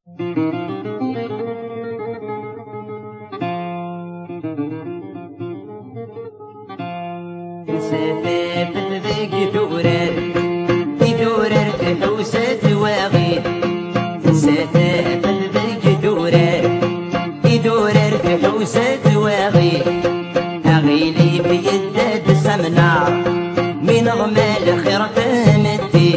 ساففت ذيك دورر في دورر تحوسة واغير ساففت ذيك دورر في دورر تحوسة واغير أغيلي في يدد سمنار من غمال خير تمدي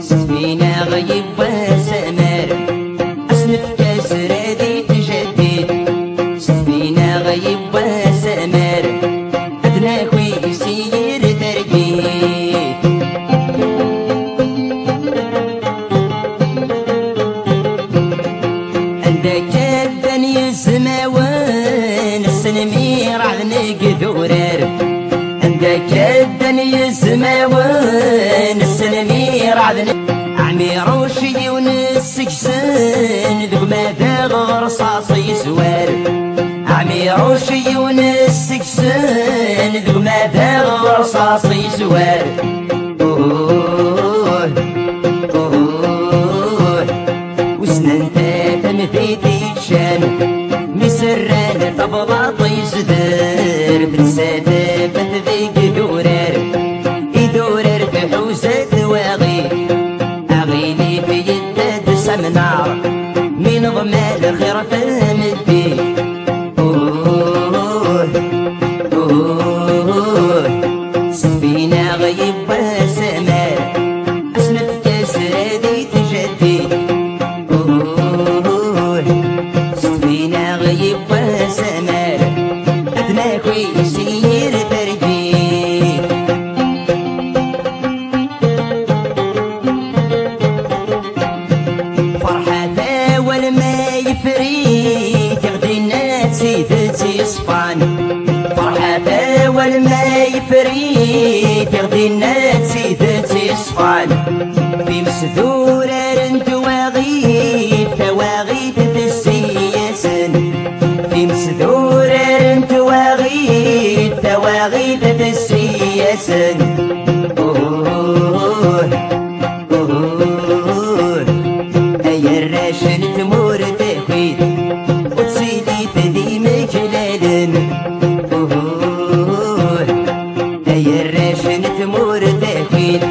سفينة غيب وسمر أسنف كسر ذي تجدد سفينة غيب وسمر أدنى ويسير ترجيت عندك الدنيا السماوان السنمير عذنك دورر عندك الدنيا السماوان السنمير عذنك عمير وشي ونسكسن ذوق ما ذا رصاص يسوار عمير وشي ونسكسن ذوق ما ذا رصاص يسوار وسنن تمثيتي شان مسران تبلاط يصدر تنسى ذيك دورر يدورر في حوسة واغي أغيلي في يدد سمنار من ضمال خير تمدي سفينة غيب وسمر أسنف كسر ذي تجدي سفينة غيب وسمر أدناك ويسير ترجيت فرحة والما يفريت يغدينا سيدتي اسبان فرحة والما يفريت يغدينا سيدتي اسبان في مسدورة تواغيت تواغيت تسيسن في مسدورة تواغيت تواغيت تسيسن هيا الراشن تمور تخويت وتسيدي تدي مجلالن هيا الراشن تمور تخويت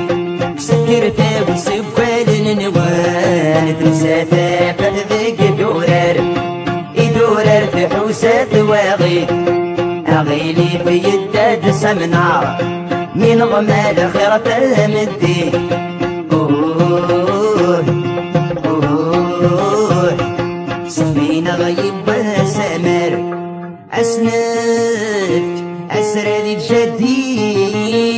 سكرتا وسبوال نوان تنساتا فذيك دورر يدورر في حوسة واغي أغيلي في يدد سمنار من غمال خير تمدي سفينة غيب وسمر أسنفت أسرى ذي الجديد